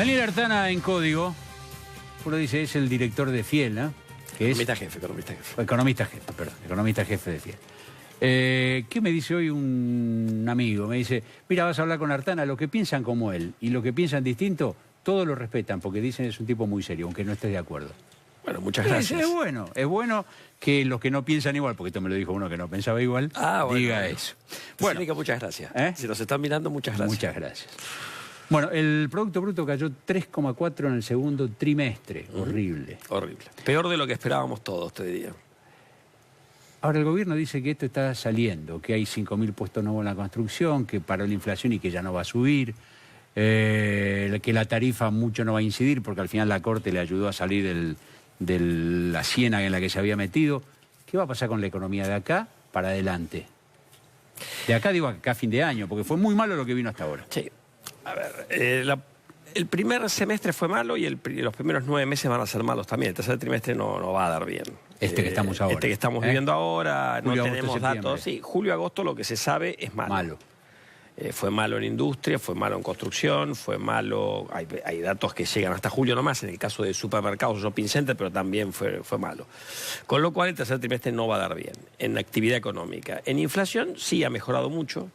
Daniel Artana en Código, uno dice, es el director de Fiel, ¿no? Que economista jefe. Economista jefe de Fiel. ¿Qué me dice hoy un amigo? Me dice, mira, vas a hablar con Artana, los que piensan como él y los que piensan distinto, todos lo respetan, porque dicen es un tipo muy serio, aunque no estés de acuerdo. Bueno, muchas gracias. Es bueno que los que no piensan igual, porque esto me lo dijo uno que no pensaba igual, diga eso. Bueno, muchas gracias. Si nos están mirando, muchas gracias. Muchas gracias. Bueno, el Producto Bruto cayó 3,4 en el segundo trimestre. Horrible. Horrible. Peor de lo que esperábamos todos, te diría. Ahora, el gobierno dice que esto está saliendo, que hay 5.000 puestos nuevos en la construcción, que paró la inflación y que ya no va a subir, que la tarifa mucho no va a incidir, porque al final la Corte le ayudó a salir de la ciénaga en la que se había metido. ¿Qué va a pasar con la economía de acá para adelante? De acá digo acá a fin de año, porque fue muy malo lo que vino hasta ahora. Sí. A ver, el primer semestre fue malo y los primeros 9 meses van a ser malos también. El tercer trimestre no va a dar bien. Que estamos ahora. Este que estamos viviendo ahora, julio, no tenemos datos. Sí, julio, agosto lo que se sabe es malo. Fue malo en industria, fue malo en construcción, fue malo... Hay datos que llegan hasta julio nomás, en el caso de supermercados o shopping center, pero también fue malo. Con lo cual el tercer trimestre no va a dar bien en actividad económica. En inflación sí ha mejorado mucho.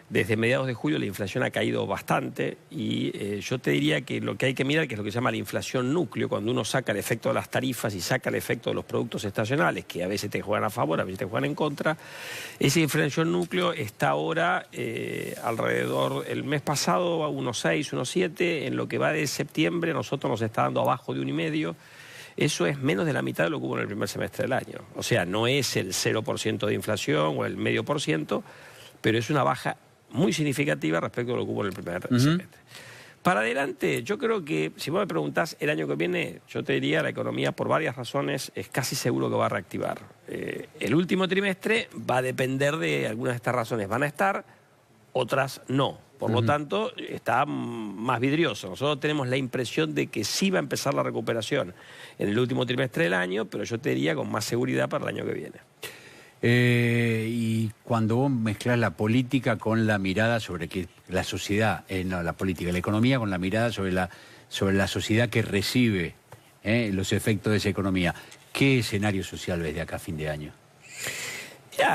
Desde mediados de julio la inflación ha caído bastante y yo te diría que lo que hay que mirar, que es lo que se llama la inflación núcleo, cuando uno saca el efecto de las tarifas y saca el efecto de los productos estacionales, que a veces te juegan a favor, a veces te juegan en contra, esa inflación núcleo está ahora alrededor, el mes pasado a 1,6, 1,7, en lo que va de septiembre nosotros nos está dando abajo de 1,5. Eso es menos de la mitad de lo que hubo en el primer semestre del año. O sea, no es el 0% de inflación o el 0,5%, pero es una baja muy significativa respecto a lo que hubo en el primer semestre. Para adelante, yo creo que, si vos me preguntás el año que viene, yo te diría la economía, por varias razones, es casi seguro que va a reactivar. El último trimestre va a depender de algunas de estas razones. Van a estar, otras no. Por lo tanto, está más vidrioso. Nosotros tenemos la impresión de que sí va a empezar la recuperación en el último trimestre del año, pero yo te diría con más seguridad para el año que viene. Y cuando vos mezclás la política con la mirada sobre que la sociedad, no la política, la economía con la mirada sobre la sociedad que recibe los efectos de esa economía, ¿qué escenario social ves de acá a fin de año?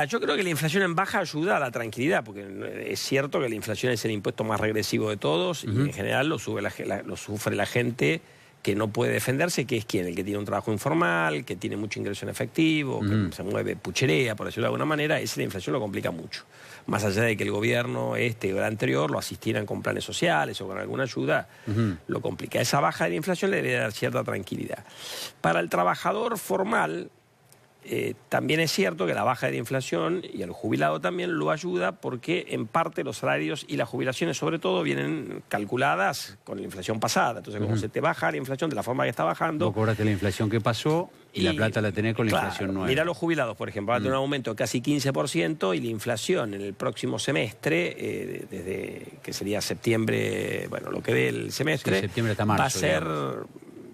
Yo creo que la inflación en baja ayuda a la tranquilidad, porque es cierto que la inflación es el impuesto más regresivo de todos y en general lo sufre la gente que no puede defenderse, que es quien, el que tiene un trabajo informal, que tiene mucho ingreso en efectivo, que se mueve pucherea, por decirlo de alguna manera, la inflación lo complica mucho. Más allá de que el gobierno o el anterior lo asistieran con planes sociales o con alguna ayuda, lo complica. Esa baja de la inflación le debe dar cierta tranquilidad. Para el trabajador formal, también es cierto que la baja de la inflación y el jubilado también lo ayuda porque en parte los salarios y las jubilaciones sobre todo vienen calculadas con la inflación pasada. Entonces como se te baja la inflación de la forma que está bajando... Vos cobraste la inflación que pasó y la plata la tenés con la inflación nueva. Mira los jubilados, por ejemplo, va a tener un aumento de casi 15% y la inflación en el próximo semestre, desde que sería septiembre, bueno, lo que dé el semestre, septiembre hasta marzo, va a ser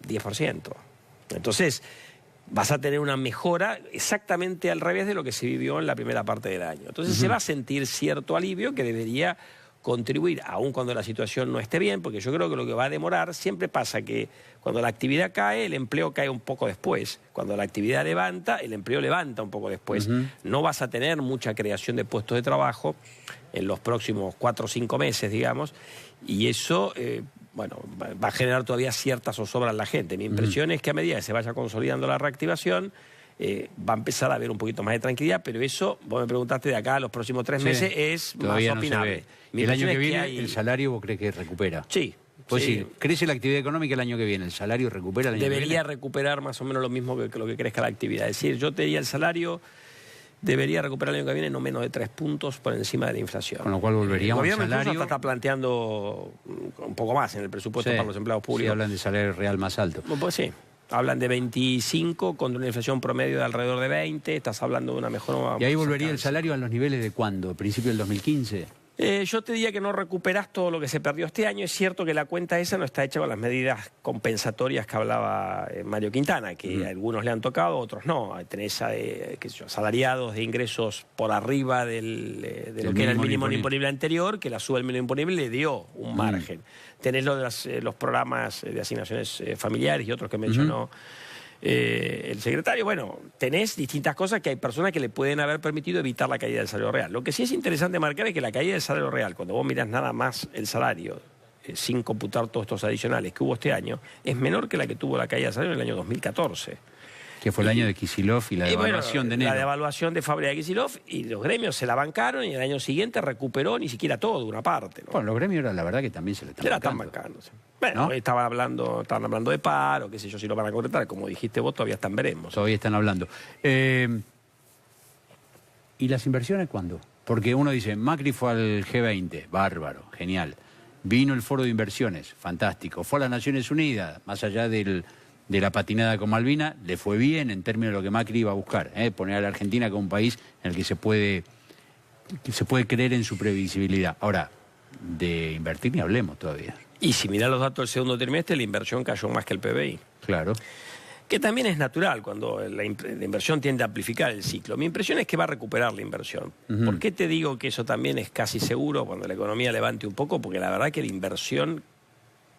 10%. Entonces... vas a tener una mejora exactamente al revés de lo que se vivió en la primera parte del año. Entonces se va a sentir cierto alivio que debería contribuir, aun cuando la situación no esté bien, porque yo creo que lo que va a demorar, siempre pasa que cuando la actividad cae, el empleo cae un poco después. Cuando la actividad levanta, el empleo levanta un poco después. No vas a tener mucha creación de puestos de trabajo en los próximos 4 o 5 meses, digamos, y eso... bueno, va a generar todavía cierta zozobra en la gente. Mi impresión es que a medida que se vaya consolidando la reactivación, va a empezar a haber un poquito más de tranquilidad, pero eso, vos me preguntaste de acá a los próximos 3 meses, es todavía más opinable. No el año que viene, ¿el salario vos crees que recupera? Sí. Pues sí, crece la actividad económica el año que viene, ¿el salario recupera el año que viene? Debería recuperar más o menos lo mismo que lo que crezca la actividad. Es decir, yo te diría el salario... debería recuperar el año que viene no menos de 3 puntos por encima de la inflación. Con lo cual volveríamos al salario... El gobierno incluso está planteando un poco más en el presupuesto para los empleados públicos. Sí, hablan de salario real más alto. Pues sí, hablan de 25 contra una inflación promedio de alrededor de 20, estás hablando de una mejora... ¿Y ahí volvería el salario a los niveles de cuándo? ¿Principio del 2015? Yo te diría que no recuperás todo lo que se perdió este año. Es cierto que la cuenta esa no está hecha con las medidas compensatorias que hablaba Mario Quintana, que a algunos le han tocado, otros no. Tenés asalariados de ingresos por arriba de lo que era el mínimo imponible anterior, que la suba del mínimo imponible le dio un margen. Tenés lo de los programas de asignaciones familiares y otros que mencionó el secretario. Bueno, tenés distintas cosas que hay personas que le pueden haber permitido evitar la caída del salario real. Lo que sí es interesante marcar es que la caída del salario real, cuando vos mirás nada más el salario, sin computar todos estos adicionales que hubo este año, es menor que la que tuvo la caída del salario en el año 2014. Que fue el año de Kicillof y la devaluación de enero. La devaluación de fábrica de Kicillof, y los gremios se la bancaron y el año siguiente recuperó ni siquiera todo, una parte, ¿no? Bueno, los gremios la verdad que también se le están bancando. Sí. Bueno, ¿no? Estaban hablando de paro, qué sé yo, si lo van a concretar. Como dijiste vos, todavía están veremos. Todavía están hablando. ¿Y las inversiones cuándo? Porque uno dice, Macri fue al G20, bárbaro, genial. Vino el foro de inversiones, fantástico. Fue a las Naciones Unidas, más allá de la patinada con Malvina, le fue bien en términos de lo que Macri iba a buscar, poner a la Argentina como un país en el que se puede creer en su previsibilidad. Ahora, de invertir ni hablemos todavía. Y si mirás los datos del segundo trimestre, la inversión cayó más que el PBI. Claro. Que también es natural cuando la inversión tiende a amplificar el ciclo. Mi impresión es que va a recuperar la inversión. ¿Por qué te digo que eso también es casi seguro cuando la economía levante un poco? Porque la verdad que la inversión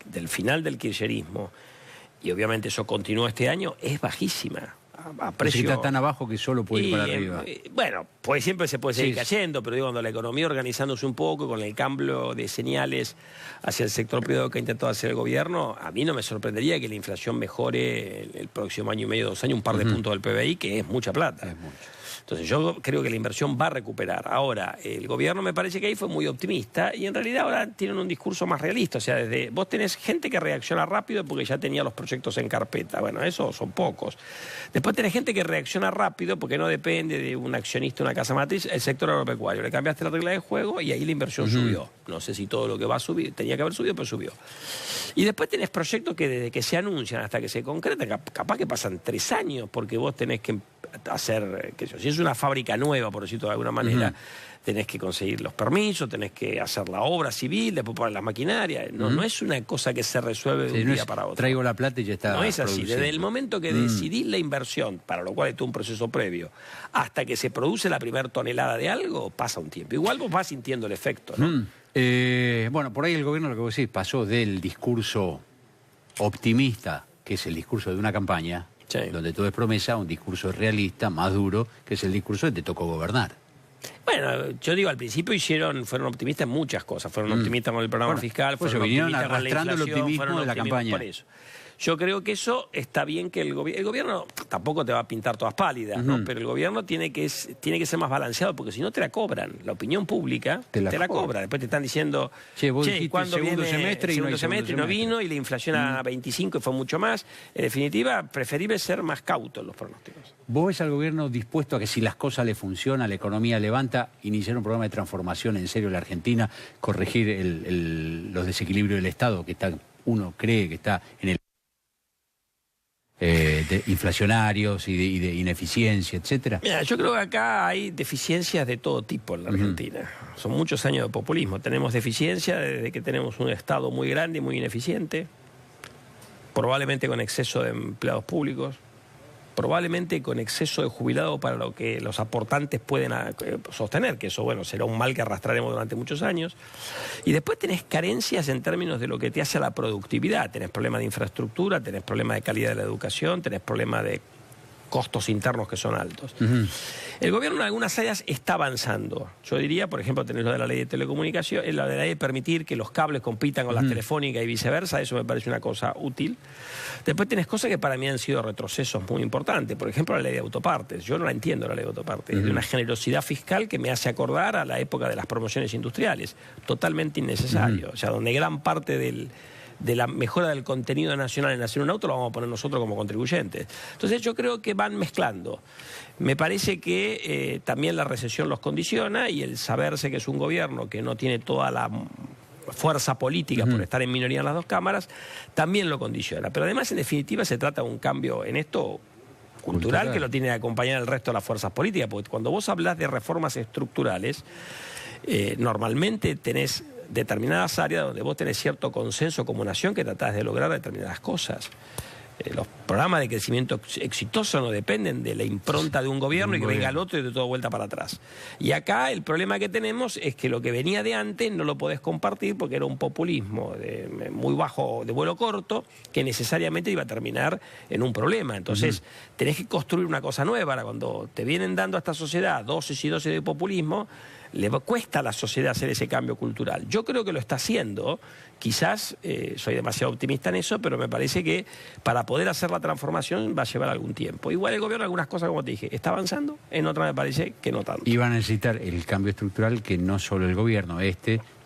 del final del kirchnerismo, y obviamente eso continúa este año, es bajísima. A precio. Está tan abajo que solo puede ir para arriba. Bueno, pues siempre se puede seguir cayendo, pero digo, cuando la economía organizándose un poco, con el cambio de señales hacia el sector privado que ha intentado hacer el gobierno, a mí no me sorprendería que la inflación mejore el próximo año y medio, 2 años, un par de puntos del PBI, que es mucha plata. Es mucho. Entonces yo creo que la inversión va a recuperar. Ahora, el gobierno me parece que ahí fue muy optimista y en realidad ahora tienen un discurso más realista. O sea, vos tenés gente que reacciona rápido porque ya tenía los proyectos en carpeta. Bueno, eso son pocos. Después tenés gente que reacciona rápido porque no depende de un accionista, una casa matriz, el sector agropecuario. Le cambiaste la regla de juego y ahí la inversión subió. No sé si todo lo que va a subir, tenía que haber subido, pero subió. Y después tenés proyectos que desde que se anuncian hasta que se concretan, capaz que pasan 3 años porque vos tenés que hacer, si es una fábrica nueva, por decirlo de alguna manera, tenés que conseguir los permisos, tenés que hacer la obra civil, después poner las maquinarias. No es una cosa que se resuelve de un día para otro. Traigo la plata y ya está. No es así. Desde el momento que decidís la inversión, para lo cual hay todo un proceso previo, hasta que se produce la primera tonelada de algo, pasa un tiempo. Igual vos vas sintiendo el efecto, ¿no? Bueno, por ahí el gobierno, lo que vos decís, pasó del discurso optimista, que es el discurso de una campaña, donde todo es promesa, a un discurso realista, más duro, que es el discurso de te tocó gobernar. Bueno, yo digo, al principio fueron optimistas en muchas cosas. Fueron optimistas con el programa fiscal, fueron vinieron optimistas con la inflación, arrastrando el optimismo de la campaña. Por eso. Yo creo que eso está bien que el gobierno tampoco te va a pintar todas pálidas, ¿no? Pero el gobierno tiene que ser más balanceado, porque si no te la cobran. La opinión pública te la cobra. Después te están diciendo, ¿cuándo viene segundo semestre y no vino? Y la inflación a 25 y fue mucho más. En definitiva, preferible ser más cauto en los pronósticos. ¿Vos ves al gobierno dispuesto a que si las cosas le funcionan, la economía levanta, iniciar un programa de transformación en serio en la Argentina, corregir los desequilibrios del Estado, que uno cree que está en el de inflacionarios y de ineficiencia, etcétera? Mira, yo creo que acá hay deficiencias de todo tipo en la Argentina. Son muchos años de populismo. Tenemos deficiencia desde que tenemos un Estado muy grande y muy ineficiente, probablemente con exceso de empleados públicos, probablemente con exceso de jubilados para lo que los aportantes pueden sostener, que eso, bueno, será un mal que arrastraremos durante muchos años. Y después tenés carencias en términos de lo que te hace a la productividad. Tenés problemas de infraestructura, tenés problemas de calidad de la educación, tenés problemas de costos internos que son altos. El gobierno en algunas áreas está avanzando. Yo diría, por ejemplo, tenés lo de la ley de telecomunicación, la de la ley de permitir que los cables compitan con las telefónicas y viceversa, eso me parece una cosa útil. Después tenés cosas que para mí han sido retrocesos muy importantes. Por ejemplo, la ley de autopartes. Yo no la entiendo, la ley de autopartes. Es de una generosidad fiscal que me hace acordar a la época de las promociones industriales. Totalmente innecesario. O sea, donde gran parte de la mejora del contenido nacional en hacer un auto lo vamos a poner nosotros como contribuyentes. Entonces yo creo que van mezclando. Me parece que también la recesión los condiciona y el saberse que es un gobierno que no tiene toda la fuerza política por estar en minoría en las dos cámaras, también lo condiciona. Pero además, en definitiva, se trata de un cambio en esto cultural que lo tiene que acompañar el resto de las fuerzas políticas, porque cuando vos hablás de reformas estructurales, Normalmente tenés determinadas áreas donde vos tenés cierto consenso como nación que tratás de lograr determinadas cosas. Los programas de crecimiento exitoso no dependen de la impronta de un gobierno y que venga el otro y de todo vuelta para atrás. Y acá el problema que tenemos es que lo que venía de antes no lo podés compartir porque era un populismo muy bajo, de vuelo corto, que necesariamente iba a terminar en un problema. Entonces, tenés que construir una cosa nueva. Ahora, cuando te vienen dando a esta sociedad dosis y dosis de populismo, le cuesta a la sociedad hacer ese cambio cultural. Yo creo que lo está haciendo, quizás soy demasiado optimista en eso, pero me parece que para poder hacer la transformación va a llevar algún tiempo. Igual el gobierno, algunas cosas, como te dije, está avanzando, en otras me parece que no tanto. Y va a necesitar el cambio estructural que no solo el gobierno,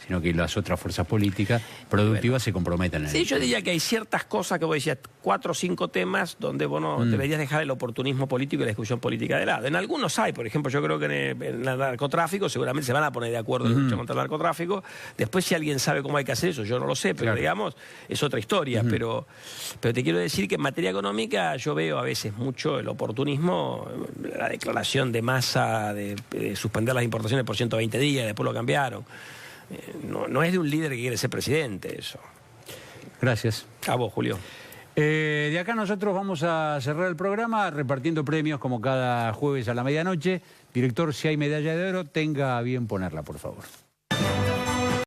sino que las otras fuerzas políticas productivas se comprometan en Sí, yo diría que hay ciertas cosas que vos decías, 4 o 5 temas donde vos no deberías dejar el oportunismo político y la discusión política de lado. En algunos hay, por ejemplo, yo creo que en el narcotráfico seguramente se van a poner de acuerdo en la lucha contra el narcotráfico. Después, si alguien sabe cómo hay que hacer eso, yo no lo sé, pero digamos, es otra historia. Pero te quiero decir que en materia económica yo veo a veces mucho el oportunismo, la declaración de Massa de suspender las importaciones por 120 días, después lo cambiaron. No es de un líder que quiere ser presidente eso. Gracias. A vos, Julio. De acá nosotros vamos a cerrar el programa repartiendo premios como cada jueves a la medianoche. Director, si hay medalla de oro, tenga a bien ponerla, por favor.